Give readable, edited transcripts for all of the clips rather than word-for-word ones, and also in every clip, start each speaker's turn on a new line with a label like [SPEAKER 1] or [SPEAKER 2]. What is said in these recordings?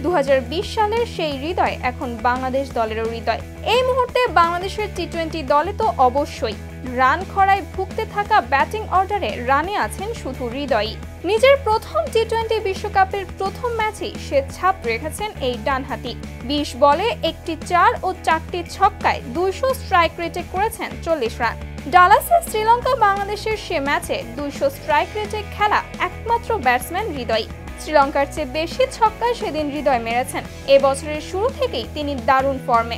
[SPEAKER 1] 2020 সালের সেই হৃদয় এখন বাংলাদেশ দলেরও হৃদয়। এই মুহূর্তে বাংলাদেশের টি-20 দলে তো অবশ্যই রান খরায় ভুগতে থাকা ব্যাটিং অর্ডারে রানে আছেন শুধু হৃদয়ই। নিজের প্রথম টি-20 বিশ্বকাপের প্রথম ম্যাচেই সে ছাপ রেখেছেন এই ডানহাতি। 20 বলে একটি 4 ও 4টি ছক্কায় 200 স্ট্রাইক রেটে করেছেন 40 রান। ডালাসে শ্রীলঙ্কা বাংলাদেশের সে ম্যাচে 200 স্ট্রাইক রেটে খেলা একমাত্র ব্যাটসম্যান হৃদয়। শ্রীলঙ্কার চেয়ে বেশি ছক্কায় সেদিন হৃদয় মেরেছেন। এবছরের শুরু থেকেই তিনি দারুণ ফর্মে।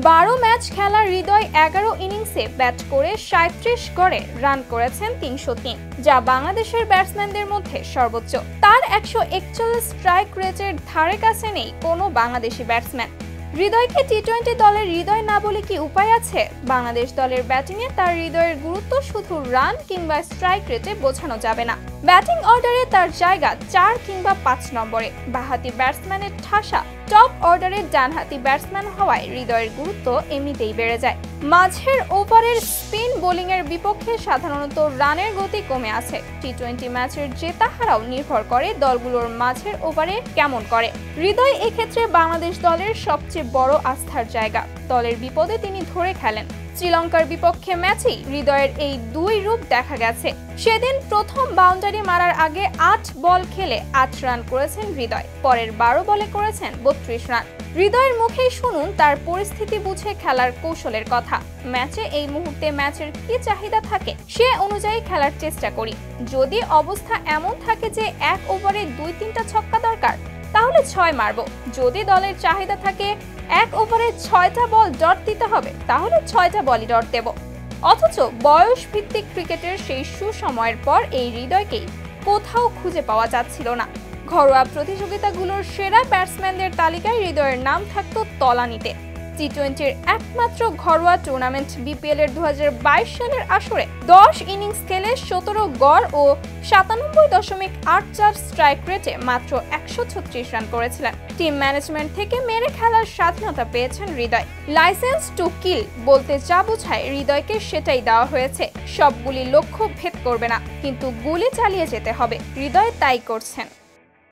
[SPEAKER 1] 12 ম্যাচ খেলা হৃদয় 11 ইনিংসে ব্যাট করে 37 গড়ে রান করেছেন 303, যা বাংলাদেশের ব্যাটসম্যানদের মধ্যে সর্বোচ্চ। তার 141 স্ট্রাইক রেটের ধারে কাছে নেই কোনো বাংলাদেশি ব্যাটসম্যান। হৃদয়কে টি-20 দলের হৃদয় না বলে কি উপায় আছে? বাংলাদেশ দলের ব্যাটিংয়ে তার হৃদয়ের গুরুত্ব শুধু রান কিংবা স্ট্রাইক রেটে বোঝানো যাবে না। ব্যাটিং অর্ডারে তার জায়গা 4 কিংবা 5 নম্বরে। বাঁহাতি ব্যাটসম্যানের ঠাসা টপ অর্ডারের ডানহাতি ব্যাটসম্যান হওয়ায় হৃদয়ের গুরুত্ব এমনিতেই বেড়ে যায়। মাঝের ওভারের স্পিন বোলিংয়ের বিপক্ষে সাধারণত রানের গতি কমে আসে। টি-20 ম্যাচের জেতা হারাও নির্ভর করে দলগুলোর মাঝের ওভারে কেমন করে। হৃদয় এক্ষেত্রে বাংলাদেশ দলের সবচেয়ে বড় আস্থার জায়গা। দলের বিপদে তিনি ধরে খেলেন। শ্রীলঙ্কার বিপক্ষে ম্যাচেই হৃদয়ের এই দুই রূপ দেখা গেছে। সেদিন প্রথম বাউন্ডারি মারার আগে 8 বল খেলে 8 রান করেছেন হৃদয়। পরের 12 বলে করেছেন 32 রান। হৃদয়ের মুখেই শুনুন তার পরিস্থিতি বুঝে খেলার কৌশলের কথা। ম্যাচে এই মুহূর্তে ম্যাচের কি চাহিদা থাকে সে অনুযায়ী খেলার চেষ্টা করি। যদি অবস্থা এমন থাকে যে 1 ওভারে 2-3টা ছক্কা দরকার, তাহলে 6 মারব। যদি দলের চাহিদা থাকে 1 ওভারে 6টা বল ডট দিতে হবে, তাহলে 6টা বলই ডট দেব। অথচ বয়স ভিত্তিক ক্রিকেটের সেই সুসময়ের পর এই হৃদয়কেই কোথাও খুঁজে পাওয়া যাচ্ছিল না। ঘরোয়া প্রতিযোগিতাগুলোর সেরা ব্যাটসম্যানদের তালিকায় হৃদয়ের নাম থাকত তলানিতে। টি-20-র একমাত্র ঘরোয়া টুর্নামেন্ট বিপিএল এর 2022 সালের আসরে 10 ইনিংস খেলে 17 গড় ও 97.84 স্ট্রাইক রেটে মাত্র 136 রান করেছিলেন। টিম ম্যানেজমেন্ট থেকে মেরে খেলার স্বাধীনতা পেয়েছেন হৃদয়। লাইসেন্স টু কিল বলতে যা বোঝায় হৃদয়কে সেটাই দেওয়া হয়েছে। সবগুলি লক্ষ্য ভেদ করবে না, কিন্তু গুলি চালিয়ে যেতে হবে। হৃদয় তাই করছেন।